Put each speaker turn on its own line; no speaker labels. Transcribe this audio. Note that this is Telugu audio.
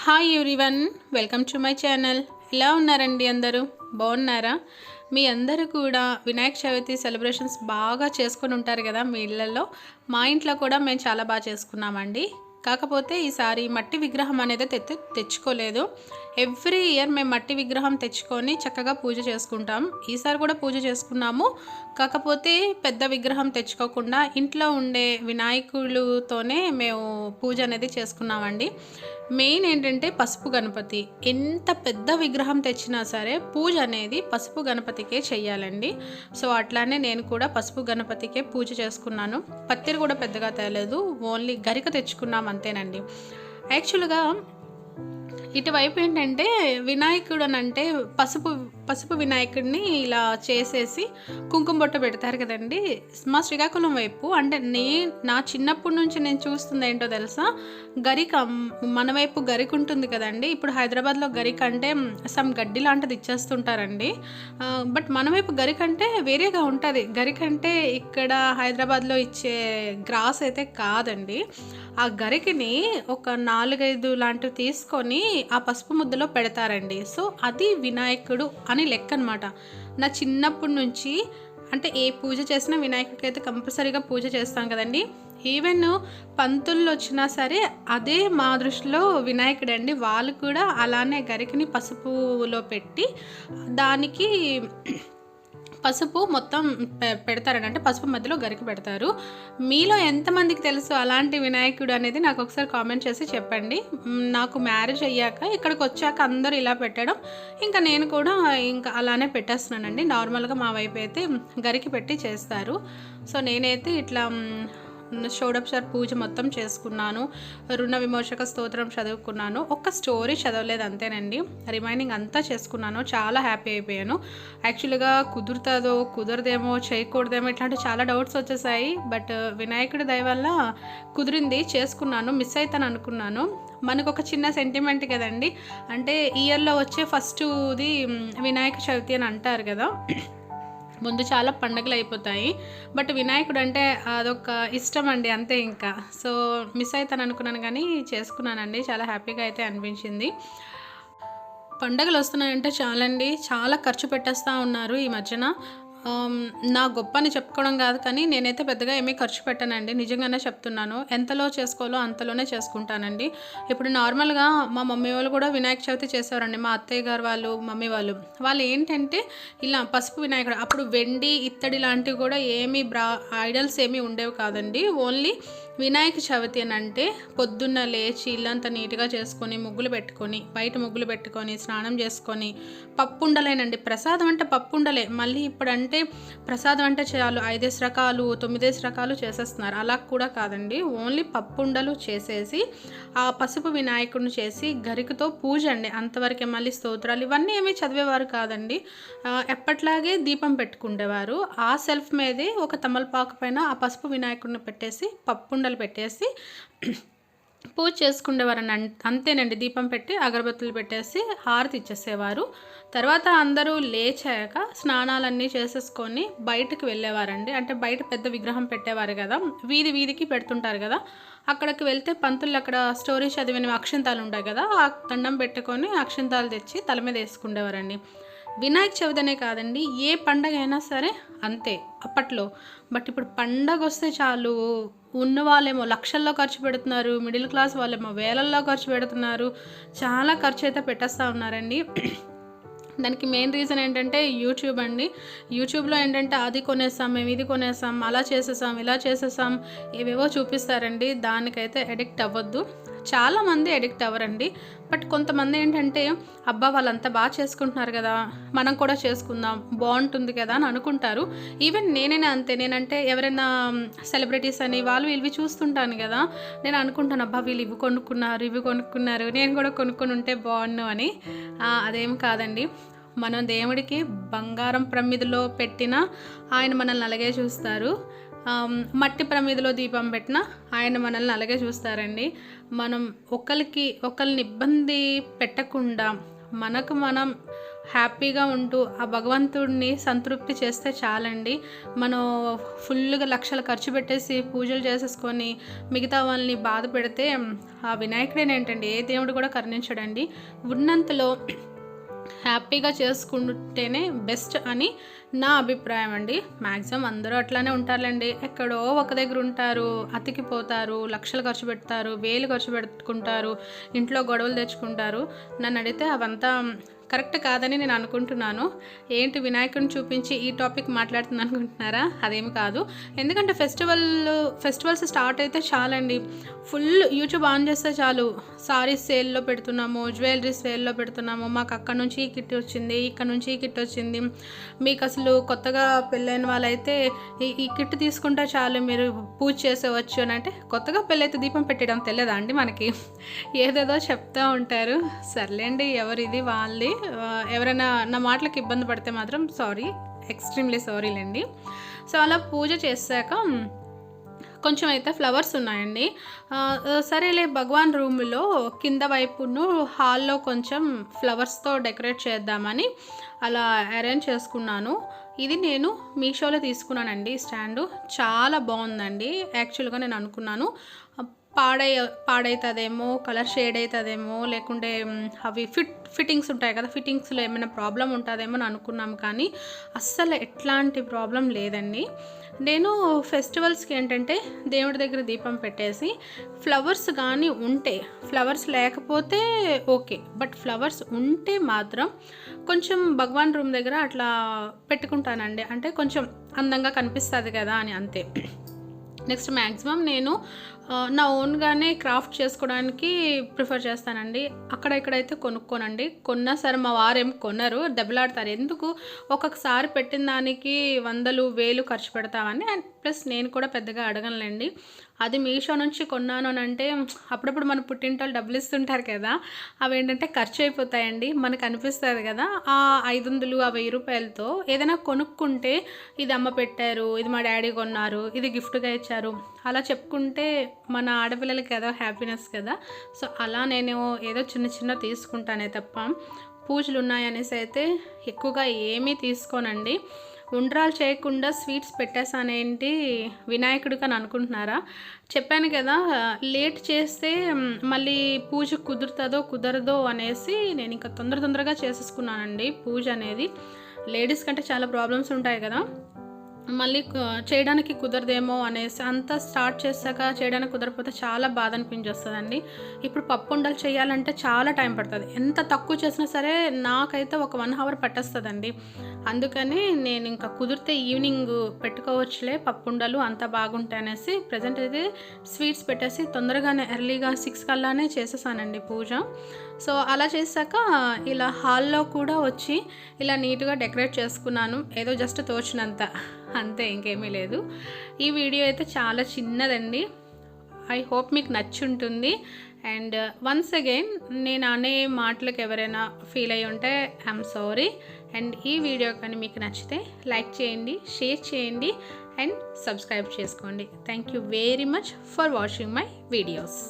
Hi everyone, welcome to my channel. ఎలా ఉన్నారండి? అందరూ బాగున్నారా? మీ అందరూ కూడా వినాయక చవితి సెలబ్రేషన్స్ బాగా చేసుకొని ఉంటారు కదా మీ ఇళ్ళల్లో. మా ఇంట్లో కూడా మేము చాలా బాగా చేసుకున్నామండి. కాకపోతే ఈసారి మట్టి విగ్రహం అనేది తెచ్చుకోలేదు. ఎవ్రీ ఇయర్ మేము మట్టి విగ్రహం తెచ్చుకొని చక్కగా పూజ చేసుకుంటాం. ఈసారి కూడా పూజ చేసుకున్నాము. కాకపోతే పెద్ద విగ్రహం తెచ్చుకోకుండా ఇంట్లో ఉండే వినాయకులతోనే మేము పూజ అనేది చేసుకున్నామండి. మెయిన్ ఏంటంటే పసుపు గణపతి. ఎంత పెద్ద విగ్రహం తెచ్చినా సరే పూజ అనేది పసుపు గణపతికే చెయ్యాలండి. సో అట్లానే నేను కూడా పసుపు గణపతికే పూజ చేసుకున్నాను. పత్తిరి కూడా పెద్దగా తేలేదు, ఓన్లీ గరిక తెచ్చుకున్నాం అంతేనండి. యాక్చువల్గా ఇటువైపు ఏంటంటే వినాయకుడు అని అంటే పసుపు వినాయకుడిని ఇలా చేసేసి కుంకుమ బొట్ట పెడతారు కదండి. మా శ్రీకాకుళం వైపు అంటే నా చిన్నప్పటి నుంచి నేను చూస్తుంది ఏంటో తెలుసా, గరిక మన వైపు గరిక ఉంటుంది కదండి. ఇప్పుడు హైదరాబాద్లో గరిక అంటే సమ్ గడ్డి లాంటిది ఇచ్చేస్తుంటారండి. బట్ మన వైపు గరిక అంటే వేరేగా ఉంటుంది. గరిక అంటే ఇక్కడ హైదరాబాద్లో ఇచ్చే గ్రాస్ అయితే కాదండి. ఆ గరికని ఒక 4-5 లాంటివి తీసుకొని ఆ పసుపు ముద్దలో పెడతారండి. సో అది వినాయకుడు అని లెక్క అనమాట. నా చిన్నప్పటి నుంచి అంటే ఏ పూజ చేసినా వినాయకుడికి అయితే కంపల్సరీగా పూజ చేస్తాం కదండి. ఈవెన్ పంతుల్లో వచ్చినా సరే అదే మా దృష్టిలో వినాయకుడు అండి. వాళ్ళు కూడా అలానే గరికని పసుపులో పెట్టి దానికి పసుపు మొత్తం పెడతారండి. అంటే పసుపు మధ్యలో గరిక పెడతారు. మీలో ఎంతమందికి తెలుసు అలాంటి వినాయకుడు అనేది నాకు ఒకసారి కామెంట్ చేసి చెప్పండి. నాకు మ్యారేజ్ అయ్యాక ఇక్కడికి వచ్చాక అందరూ ఇలా పెట్టడం, ఇంకా నేను కూడా ఇంకా అలానే పెట్టేస్తున్నానండి. నార్మల్గా మా వైపు అయితే గరికి పెట్టి చేస్తారు. సో నేనైతే ఇట్లా షోడప్షర్ పూజ మొత్తం చేసుకున్నాను. రుణ విమోచక స్తోత్రం చదువుకున్నాను. ఒక్క స్టోరీ చదవలేదు అంతేనండి. రిమైనింగ్ అంతా చేసుకున్నాను. చాలా హ్యాపీ అయిపోయాను. యాక్చువల్గా కుదురుతుందో కుదరదేమో చేయకూడదేమో ఇట్లాంటి చాలా డౌట్స్ వచ్చేసాయి. బట్ వినాయకుడి దయ వల్ల కుదిరింది, చేసుకున్నాను. మిస్ అవుతాను అనుకున్నాను. మనకు ఒక చిన్న సెంటిమెంట్ కదండి. అంటే ఇయర్లో వచ్చే ఫస్ట్ది వినాయక చవితి అని అంటారు కదా. ముందు చాలా పండుగలు అయిపోతాయి, బట్ వినాయకుడు అంటే అదొక ఇష్టం అండి, అంతే. ఇంకా సో మిస్ అవుతాను అనుకున్నాను కానీ చేసుకున్నానండి. చాలా హ్యాపీగా అయితే అనిపించింది. పండుగలు వస్తున్నాయంటే చాలండి, చాలా ఖర్చు పెట్టేస్తూ ఉన్నారు ఈ మధ్యన. నా గొప్ప అని చెప్పుకోవడం కాదు కానీ నేనైతే పెద్దగా ఏమీ ఖర్చు పెట్టానండి, నిజంగానే చెప్తున్నాను. ఎంతలో చేసుకోవాలో అంతలోనే చేసుకుంటానండి. ఇప్పుడు నార్మల్గా మా మమ్మీ వాళ్ళు కూడా వినాయక చవితి చేసేవారండి. మా అత్తయ్య గారు వాళ్ళు, మమ్మీ వాళ్ళు ఏంటంటే ఇలా పసుపు వినాయకుడు, అప్పుడు వెండి ఇత్తడి లాంటివి కూడా ఏమీ ఐడల్స్ ఏమీ ఉండేవి కాదండి. ఓన్లీ వినాయక చవితి అని అంటే పొద్దున్న లేచి ఇల్లంతా నీట్గా చేసుకొని ముగ్గులు పెట్టుకొని బయట ముగ్గులు పెట్టుకొని స్నానం చేసుకొని పప్పు ఉండలేనండి. ప్రసాదం అంటే పప్పు ఉండలే. మళ్ళీ ఇప్పుడు అంటే ప్రసాదం అంటే చాలు 5 రకాలు 9 రకాలు చేసేస్తున్నారు. అలా కూడా కాదండి, ఓన్లీ పప్పు ఉండలు చేసేసి ఆ పసుపు వినాయకుడిని చేసి గరికతో పూజ అండి, అంతవరకే. మళ్ళీ స్తోత్రాలు ఇవన్నీ ఏమీ చదివేవారు కాదండి. ఎప్పట్లాగే దీపం పెట్టుకుండేవారు. ఆ సెల్ఫ్ మీదే ఒక తమలపాకు పైన ఆ పసుపు వినాయకుడిని పెట్టేసి పప్పు పెట్టేసి పూజ చేసుకునేవారని అంతేనండి. దీపం పెట్టి అగరబత్తులు పెట్టేసి హారతి ఇచ్చేసేవారు. తర్వాత అందరూ లేచాక స్నానాలన్నీ చేసేసుకొని బయటకు వెళ్ళేవారండి. అంటే బయట పెద్ద విగ్రహం పెట్టేవారు కదా, వీధికి పెడుతుంటారు కదా, అక్కడికి వెళ్తే పంతులు అక్కడ స్టోరీ చదివిన అక్షంతాలు ఉంటాయి కదా, ఆ దండం పెట్టుకొని అక్షంతాలు తెచ్చి తల మీద వేసుకునేవారండి. వినాయక చవితినే కాదండి, ఏ పండగ అయినా సరే అంతే అప్పట్లో. బట్ ఇప్పుడు పండగ వస్తే చాలు ఉన్న వాళ్ళేమో లక్షల్లో ఖర్చు పెడుతున్నారు, మిడిల్ క్లాస్ వాళ్ళేమో వేలల్లో ఖర్చు పెడుతున్నారు. చాలా ఖర్చు అయితే పెట్టేస్తూ ఉన్నారండి. దానికి మెయిన్ రీజన్ ఏంటంటే యూట్యూబ్ అండి. యూట్యూబ్లో ఏంటంటే అది కొనేసాం, మేము ఇది కొనేసాం, అలా చేసేసాం, ఇలా చేసేసాం, ఏవేవో చూపిస్తారండి. దానికైతే అడిక్ట్ అవ్వద్దు. చాలామంది అడిక్ట్ అవ్వరండి. బట్ కొంతమంది ఏంటంటే అబ్బా వాళ్ళంతా బాగా చేసుకుంటున్నారు కదా, మనం కూడా చేసుకుందాం, బాగుంటుంది కదా అని అనుకుంటారు. ఈవెన్ నేనైనా అంతే. నేనంటే ఎవరైనా సెలబ్రిటీస్ అని వాళ్ళు వీళ్ళు చూస్తుంటాను కదా, నేను అనుకుంటాను అబ్బా వీళ్ళు ఇవి కొనుక్కున్నారు, నేను కూడా కొనుక్కొని ఉంటే బాగుండు అని. అదేం కాదండి. మనం దేవుడికి బంగారం ప్రమిదిలో పెట్టినా ఆయన మనల్ని అలాగే చూస్తారు. మట్టి ప్రమిదిలో దీపం పెట్టినా ఆయన మనల్ని అలాగే చూస్తారండి. మనం ఒకరిని ఇబ్బంది పెట్టకుండా మనకు మనం హ్యాపీగా ఉంటూ ఆ భగవంతుడిని సంతృప్తి చేస్తే చాలండి. మనం ఫుల్గా లక్షలు ఖర్చు పెట్టేసి పూజలు చేసేసుకొని మిగతా వాళ్ళని బాధ పెడితే ఆ వినాయకుడేనేంటండి, ఏ దేవుడు కూడా కరుణించడండి. ఉన్నంతలో హ్యాపీగా చేసుకుంటేనే బెస్ట్ అని నా అభిప్రాయం అండి. మ్యాక్సిమం అందరూ అట్లానే ఉంటారులేండి. ఎక్కడో ఒక దగ్గర ఉంటారు, అతికిపోతారు, లక్షలు ఖర్చు పెడతారు, వేలు ఖర్చు పెట్టుకుంటారు, ఇంట్లో గొడవలు తెచ్చుకుంటారు. నన్ను అడిగితే అవంతా కరెక్ట్ కాదని నేను అనుకుంటున్నాను. ఏంటి వినాయకుడిని చూపించి ఈ టాపిక్ మాట్లాడుతుంది అనుకుంటున్నారా? అదేమి కాదు. ఎందుకంటే ఫెస్టివల్స్ స్టార్ట్ అయితే చాలండి, ఫుల్ యూట్యూబ్ ఆన్ చేస్తే చాలు, సారీస్ సేల్లో పెడుతున్నాము, జ్యువెలరీ సేల్లో పెడుతున్నాము, మాకు అక్కడ నుంచి ఈ కిట్ వచ్చింది, ఇక్కడ నుంచి ఈ కిట్ వచ్చింది, మీకు అసలు కొత్తగా పెళ్ళైన వాళ్ళైతే ఈ కిట్ తీసుకుంటే చాలు మీరు పూజ చేసేవచ్చు అని. అంటే కొత్తగా పెళ్ళైతే దీపం పెట్టడం తెలియదా అండి మనకి? ఏదేదో చెప్తూ ఉంటారు. సర్లేండి, ఎవరిది వాళ్ళది. ఎవరైనా నా మాటలకు ఇబ్బంది పడితే మాత్రం సారీ, ఎక్స్ట్రీమ్లీ సారీలేండి. సో అలా పూజ చేశాక కొంచెం అయితే ఫ్లవర్స్ ఉన్నాయండి. సరేలే భగవాన్ రూమ్లో కింద వైపును హాల్లో కొంచెం ఫ్లవర్స్తో డెకరేట్ చేద్దామని అలా అరేంజ్ చేసుకున్నాను. ఇది నేను మీషోలో తీసుకున్నానండి. స్టాండు చాలా బాగుందండి. యాక్చువల్గా నేను అనుకున్నాను పాడవుతుందేమో, కలర్ షేడ్ అవుతుందేమో, లేకుంటే అవి ఫిట్టింగ్స్ ఉంటాయి కదా, ఫిట్టింగ్స్లో ఏమైనా ప్రాబ్లం ఉంటుందేమో అని అనుకున్నాం. కానీ అస్సలు ఎట్లాంటి ప్రాబ్లం లేదండి. నేను ఫెస్టివల్స్కి ఏంటంటే దేవుడి దగ్గర దీపం పెట్టేసి ఫ్లవర్స్ కానీ ఉంటే, ఫ్లవర్స్ లేకపోతే ఓకే, బట్ ఫ్లవర్స్ ఉంటే మాత్రం కొంచెం భగవాన్ రూమ్ దగ్గర అట్లా పెట్టుకుంటానండి. అంటే కొంచెం అందంగా కనిపిస్తుంది కదా అని, అంతే. నెక్స్ట్ మ్యాక్సిమం నేను నా ఓన్గానే క్రాఫ్ట్ చేసుకోవడానికి ప్రిఫర్ చేస్తానండి. అక్కడ ఇక్కడైతే కొనుక్కోనండి. కొన్నా సరే మా వారేం కొనరు, దెబ్బలాడతారు. ఎందుకు ఒక్కొక్కసారి పెట్టిన దానికి 100,000 ఖర్చు పెడతామని. అండ్ ప్లస్ నేను కూడా పెద్దగా అడగనులేండి. అది మీషో నుంచి కొన్నాను అని అంటే అప్పుడప్పుడు మన పుట్టింటోళ్ళు డబ్బులు ఇస్తుంటారు కదా, అవి ఏంటంటే ఖర్చు అయిపోతాయండి. మనకు అనిపిస్తుంది కదా, ఆ 500 ఆ 1000 రూపాయలతో ఏదైనా కొనుక్కుంటే ఇది అమ్మ పెట్టారు, ఇది మా డాడీ కొన్నారు, ఇది గిఫ్ట్గా ఇచ్చారు, అలా చెప్పుకుంటే మన ఆడపిల్లలకి కదా హ్యాపీనెస్ కదా. సో అలా నేను ఏదో చిన్న తీసుకుంటానే తప్ప పూజలు ఉన్నాయనేసి అయితే ఎక్కువగా ఏమీ తీసుకోనండి. ఉండ్రాలు చేయకుండా స్వీట్స్ పెట్టేసానేంటి వినాయకుడికి అని అనుకుంటున్నారా? చెప్పాను కదా, లేట్ చేస్తే మళ్ళీ పూజ కుదరదో అనేసి నేను ఇంకా తొందరగా చేసేసుకున్నానండి. పూజ అనేది లేడీస్ కంటే చాలా ప్రాబ్లమ్స్ ఉంటాయి కదా, మళ్ళీ చేయడానికి కుదరదేమో అనేసి అంతా స్టార్ట్ చేశాక చేయడానికి కుదరకపోతే చాలా బాధ అనిపించేస్తుందండి. ఇప్పుడు పప్పు ఉండలు చేయాలంటే చాలా టైం పడుతుంది. ఎంత తక్కువ చేసినా సరే నాకైతే ఒక 1 hour పట్టేస్తుందండి. అందుకని నేను ఇంకా కుదిరితే ఈవినింగ్ పెట్టుకోవచ్చులే పప్పు ఉండలు, అంత బాగుంటాయి అనేసి ప్రజెంట్ అయితే స్వీట్స్ పెట్టేసి తొందరగానే ఎర్లీగా 6 కల్లానే చేసేసానండి పూజ. సో అలా చేశాక ఇలా హాల్లో కూడా వచ్చి ఇలా నీట్గా డెకరేట్ చేసుకున్నాను, ఏదో జస్ట్ తోచినంత, అంతే, ఇంకేమీ లేదు. ఈ వీడియో అయితే చాలా చిన్నదండి. ఐ హోప్ మీకు నచ్చుంటుంది. అండ్ వన్స్ అగైన్ నేను అనే మాటలకు ఎవరైనా ఫీల్ అయ్యి ఉంటే ఐఎమ్ సారీ. అండ్ ఈ వీడియో కానీ మీకు నచ్చితే లైక్ చేయండి, షేర్ చేయండి అండ్ సబ్స్క్రైబ్ చేసుకోండి. Thank you very much for watching my videos.